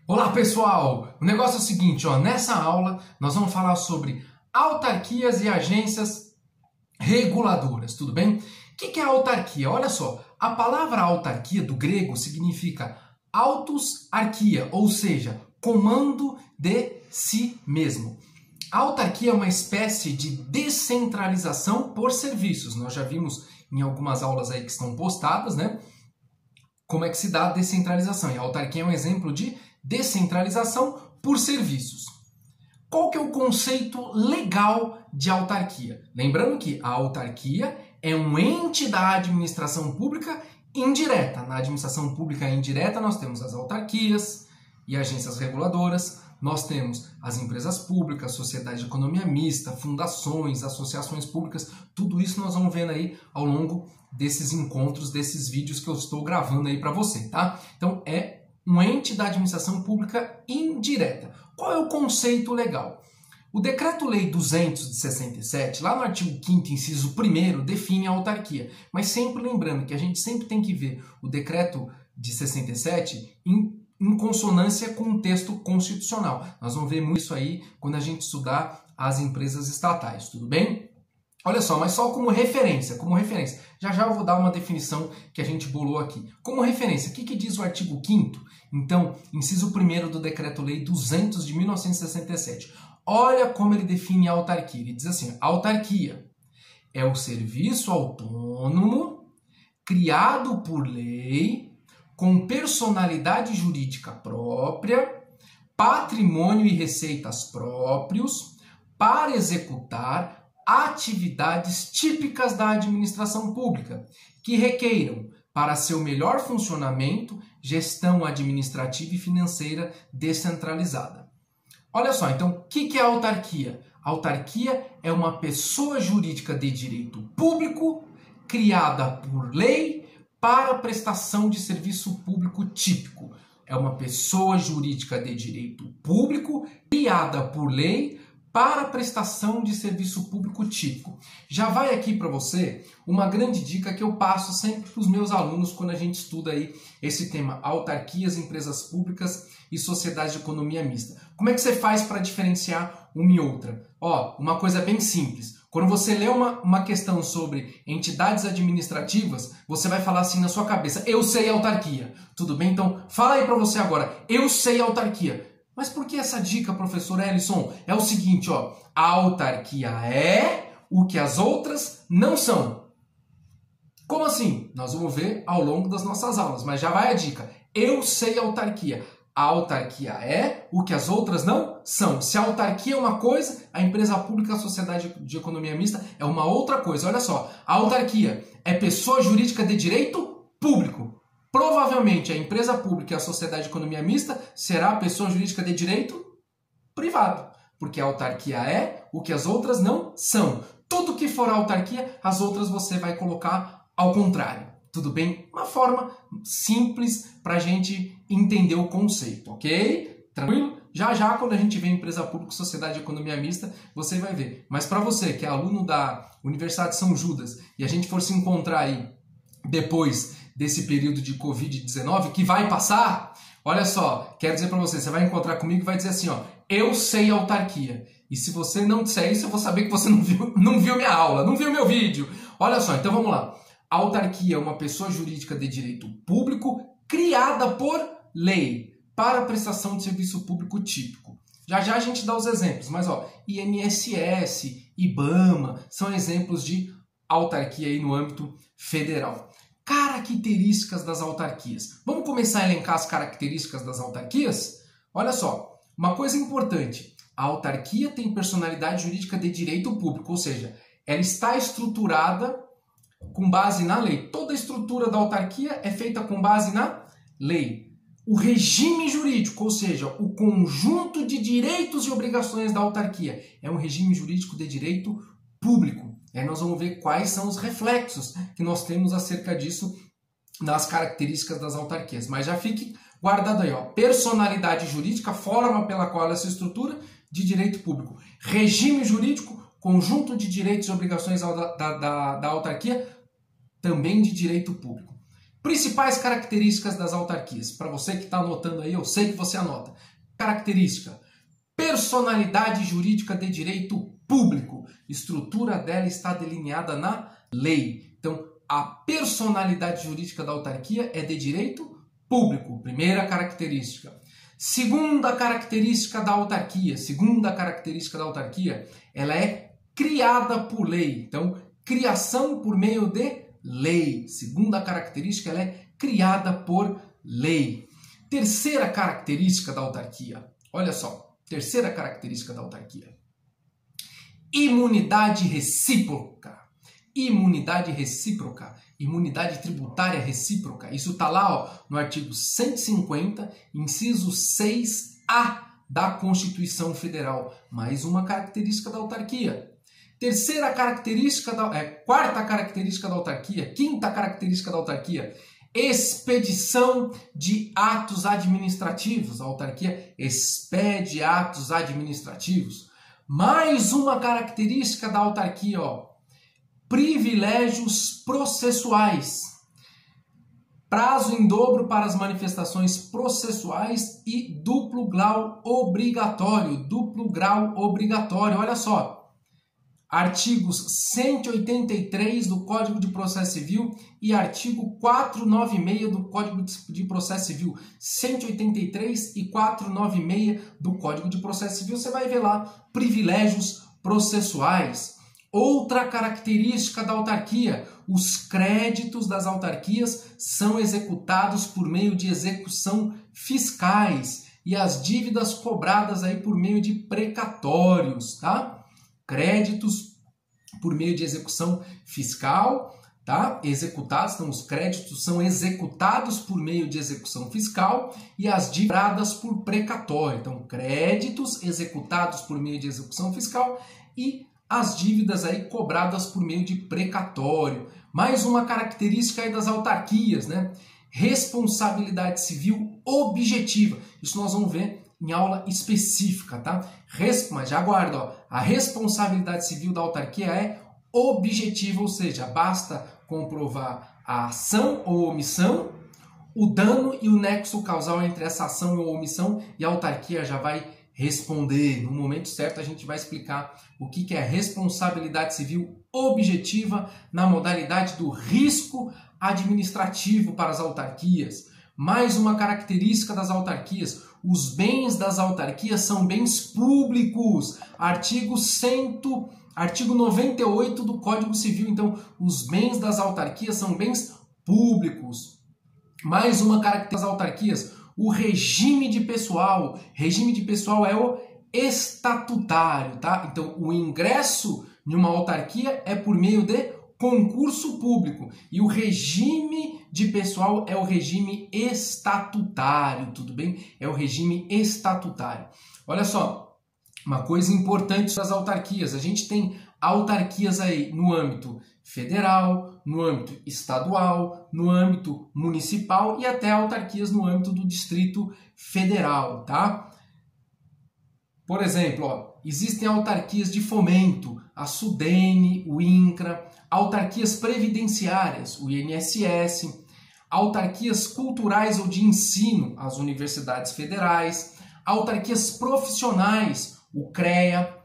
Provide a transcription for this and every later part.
Olá pessoal, o negócio é o seguinte, nessa aula nós vamos falar sobre autarquias e agências reguladoras, tudo bem? O que é autarquia? Olha só, a palavra autarquia do grego significa autos arquia, ou seja, comando de si mesmo. A autarquia é uma espécie de descentralização por serviços. Nós já vimos em algumas aulas aí que estão postadas, né? Como é que se dá a descentralização. E a autarquia é um exemplo de descentralização por serviços. Qual que é o conceito legal de autarquia? Lembrando que a autarquia é um ente da administração pública indireta. Na administração pública indireta nós temos as autarquias e agências reguladoras, nós temos as empresas públicas, sociedades de economia mista, fundações, associações públicas, tudo isso nós vamos vendo aí ao longo desses encontros, desses vídeos que eu estou gravando aí para você, tá? Então é um ente da administração pública indireta. Qual é o conceito legal? O Decreto-Lei 200 de 67, lá no artigo 5º, inciso 1º, define a autarquia. Mas sempre lembrando que a gente sempre tem que ver o Decreto de 67 em consonância com o texto constitucional. Nós vamos ver muito isso aí quando a gente estudar as empresas estatais, tudo bem? Olha só, mas só como referência. Já já eu vou dar uma definição que a gente bolou aqui. Como referência, o que diz o artigo 5º? Então, inciso 1º do Decreto-Lei 200 de 1967. Olha como ele define a autarquia. Ele diz assim, autarquia é o serviço autônomo criado por lei com personalidade jurídica própria, patrimônio e receitas próprios para executar atividades típicas da administração pública, que requeiram, para seu melhor funcionamento, gestão administrativa e financeira descentralizada. Olha só, então, o que é a autarquia? A autarquia é uma pessoa jurídica de direito público, criada por lei, para prestação de serviço público típico. É uma pessoa jurídica de direito público, criada por lei, para prestação de serviço público típico. Já vai aqui para você uma grande dica que eu passo sempre para os meus alunos quando a gente estuda aí esse tema, autarquias, empresas públicas e sociedades de economia mista. Como é que você faz para diferenciar uma e outra? Uma coisa bem simples. Quando você lê uma questão sobre entidades administrativas, você vai falar assim na sua cabeça, eu sei autarquia. Tudo bem? Então, fala aí para você agora, eu sei autarquia. Mas por que essa dica, professor Ellison? É o seguinte, a autarquia é o que as outras não são. Como assim? Nós vamos ver ao longo das nossas aulas, mas já vai a dica. Eu sei autarquia. A autarquia é o que as outras não são. Se a autarquia é uma coisa, a empresa pública, a sociedade de economia mista é uma outra coisa. Olha só, a autarquia é pessoa jurídica de direito público. Provavelmente a empresa pública e a sociedade de economia mista será a pessoa jurídica de direito privado, porque a autarquia é o que as outras não são. Tudo que for autarquia, as outras você vai colocar ao contrário. Tudo bem? Uma forma simples para a gente entender o conceito, ok? Tranquilo? Já quando a gente vê empresa pública e sociedade de economia mista, você vai ver. Mas para você que é aluno da Universidade de São Judas e a gente for se encontrar aí depois desse período de Covid-19, que vai passar, olha só, quero dizer para você, você vai encontrar comigo e vai dizer assim, eu sei autarquia. E se você não disser isso, eu vou saber que você não viu minha aula, não viu meu vídeo. Olha só, então vamos lá. A autarquia é uma pessoa jurídica de direito público criada por lei para prestação de serviço público típico. Já a gente dá os exemplos, mas INSS, IBAMA, são exemplos de autarquia aí no âmbito federal. Características das autarquias. Vamos começar a elencar as características das autarquias? Olha só, uma coisa importante. A autarquia tem personalidade jurídica de direito público, ou seja, ela está estruturada com base na lei. Toda a estrutura da autarquia é feita com base na lei. O regime jurídico, ou seja, o conjunto de direitos e obrigações da autarquia, é um regime jurídico de direito público. Aí nós vamos ver quais são os reflexos que nós temos acerca disso nas características das autarquias. Mas já fique guardado aí, personalidade jurídica, forma pela qual ela se estrutura, de direito público. Regime jurídico, conjunto de direitos e obrigações da autarquia, também de direito público. Principais características das autarquias. Para você que está anotando aí, eu sei que você anota. Característica: personalidade jurídica de direito público. Estrutura dela está delineada na lei. Então, a personalidade jurídica da autarquia é de direito público. Primeira característica. Segunda característica da autarquia. Ela é criada por lei. Então, criação por meio de lei. Segunda característica, ela é criada por lei. Terceira característica da autarquia. Olha só, terceira característica da autarquia. Imunidade recíproca. Imunidade tributária recíproca. Isso está lá, ó, no artigo 150, inciso 6A da Constituição Federal. Mais uma característica da autarquia. Quarta característica da autarquia. Quinta característica da autarquia. Expedição de atos administrativos. A autarquia expede atos administrativos. Mais uma característica da autarquia, ó. Privilégios processuais. Prazo em dobro para as manifestações processuais e duplo grau obrigatório. Olha só. Artigos 183 do Código de Processo Civil e artigo 496 do Código de Processo Civil. 183 e 496 do Código de Processo Civil. Você vai ver lá privilégios processuais. Outra característica da autarquia: os créditos das autarquias são executados por meio de execução fiscais e as dívidas cobradas aí por meio de precatórios, tá? Créditos por meio de execução fiscal, tá? Executados, então os créditos são executados por meio de execução fiscal e as dívidas por precatório. Então, créditos executados por meio de execução fiscal e as dívidas aí cobradas por meio de precatório. Mais uma característica aí das autarquias, né? Responsabilidade civil objetiva. Isso nós vamos ver em aula específica, tá? Mas já aguarda, ó. A responsabilidade civil da autarquia é objetiva, ou seja, basta comprovar a ação ou omissão, o dano e o nexo causal entre essa ação ou omissão, e a autarquia já vai responder. No momento certo a gente vai explicar o que é responsabilidade civil objetiva na modalidade do risco administrativo para as autarquias. Mais uma característica das autarquias: os bens das autarquias são bens públicos. Artigo 98 do Código Civil. Então, os bens das autarquias são bens públicos. Mais uma característica das autarquias: o regime de pessoal. Regime de pessoal é o estatutário, tá? Então, o ingresso em uma autarquia é por meio de concurso público. E o regime de pessoal é o regime estatutário, tudo bem? É o regime estatutário. Olha só, uma coisa importante das autarquias. A gente tem autarquias aí no âmbito federal, no âmbito estadual, no âmbito municipal e até autarquias no âmbito do Distrito Federal, tá? Por exemplo, ó, existem autarquias de fomento, a SUDENE, o INCRA, autarquias previdenciárias, o INSS, autarquias culturais ou de ensino, as universidades federais, autarquias profissionais, o CREA.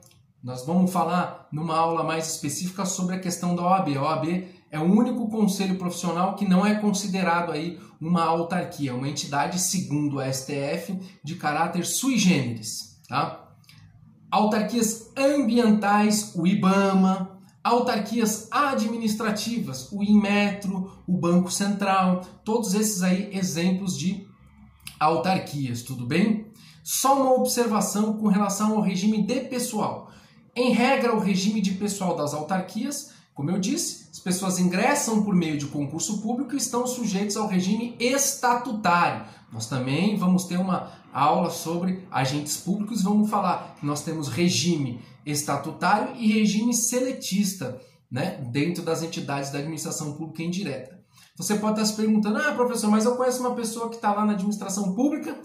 Nós vamos falar numa aula mais específica sobre a questão da OAB. A OAB é o único conselho profissional que não é considerado aí uma autarquia, uma entidade, segundo a STF, de caráter sui generis, tá? Autarquias ambientais, o IBAMA, autarquias administrativas, o Inmetro, o Banco Central, todos esses aí exemplos de autarquias, tudo bem? Só uma observação com relação ao regime de pessoal. Em regra, o regime de pessoal das autarquias, como eu disse, as pessoas ingressam por meio de concurso público e estão sujeitos ao regime estatutário. Nós também vamos ter uma aula sobre agentes públicos e vamos falar que nós temos regime estatutário e regime seletista, né, dentro das entidades da administração pública indireta. Você pode estar se perguntando: ah, professor, mas eu conheço uma pessoa que está lá na administração pública,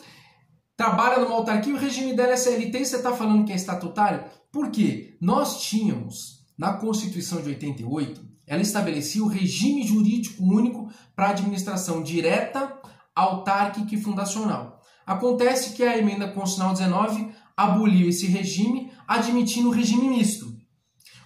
trabalha numa autarquia e o regime dela é CLT e você está falando que é estatutário? Por quê? Nós tínhamos, na Constituição de 88, ela estabelecia o regime jurídico único para a administração direta, autárquica e fundacional. Acontece que a emenda constitucional 19 aboliu esse regime, admitindo o regime misto.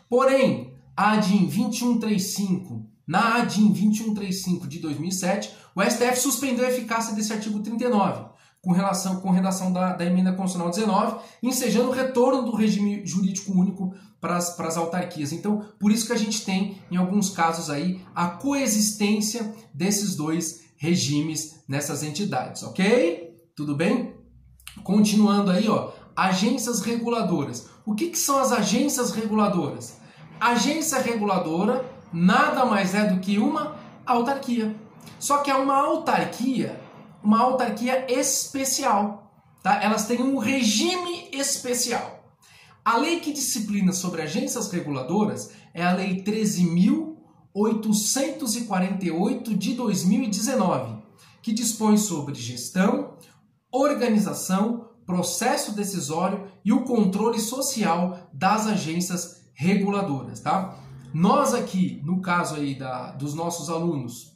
Porém, a ADIM 2135, na ADIM 2135 de 2007, o STF suspendeu a eficácia desse artigo 39, com redação da emenda constitucional 19, ensejando o retorno do regime jurídico único para as autarquias. Então, por isso que a gente tem, em alguns casos aí, a coexistência desses dois regimes nessas entidades, ok? Tudo bem? Continuando aí, ó, agências reguladoras. O que são as agências reguladoras? Agência reguladora nada mais é do que uma autarquia. Só que é uma autarquia especial, tá? Elas têm um regime especial. A lei que disciplina sobre agências reguladoras é a Lei 13.848 de 2019, que dispõe sobre gestão, organização, processo decisório e o controle social das agências reguladoras, tá? Nós aqui, no caso aí dos nossos alunos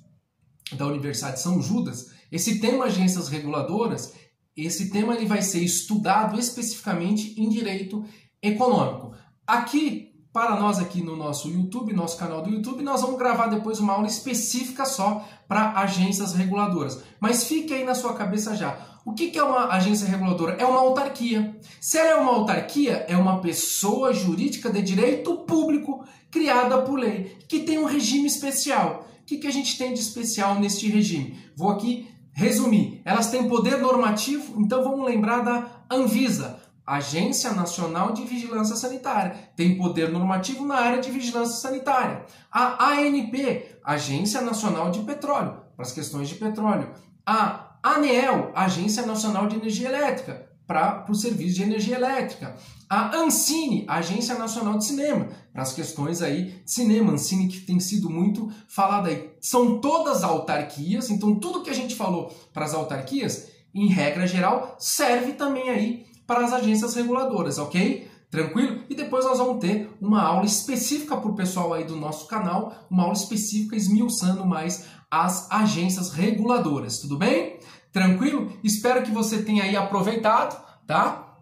da Universidade de São Judas, esse tema agências reguladoras, esse tema ele vai ser estudado especificamente em direito econômico. Aqui, para nós aqui no nosso YouTube, nosso canal do YouTube, nós vamos gravar depois uma aula específica só para agências reguladoras. Mas fique aí na sua cabeça já. O que é uma agência reguladora? É uma autarquia. Se ela é uma autarquia, é uma pessoa jurídica de direito público criada por lei, que tem um regime especial. O que a gente tem de especial neste regime? Vou aqui resumir. Elas têm poder normativo, então vamos lembrar da Anvisa, Agência Nacional de Vigilância Sanitária. Tem poder normativo na área de vigilância sanitária. A ANP, Agência Nacional de Petróleo, para as questões de petróleo. A ANEEL, Agência Nacional de Energia Elétrica, para o serviço de energia elétrica. A Ancine, Agência Nacional de Cinema, para as questões aí de cinema. Ancine que tem sido muito falada aí. São todas autarquias, então tudo que a gente falou para as autarquias, em regra geral, serve também aí para as agências reguladoras, ok? Tranquilo? E depois nós vamos ter uma aula específica para o pessoal aí do nosso canal, uma aula específica esmiuçando mais as agências reguladoras, tudo bem? Tranquilo? Espero que você tenha aí aproveitado, tá?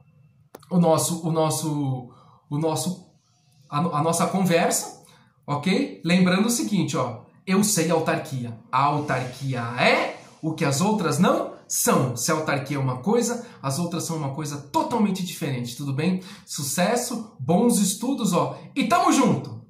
A nossa conversa, ok? Lembrando o seguinte, ó, eu sei autarquia. A autarquia é o que as outras não são. Se a autarquia é uma coisa, as outras são uma coisa totalmente diferente, tudo bem? Sucesso, bons estudos, ó, e tamo junto!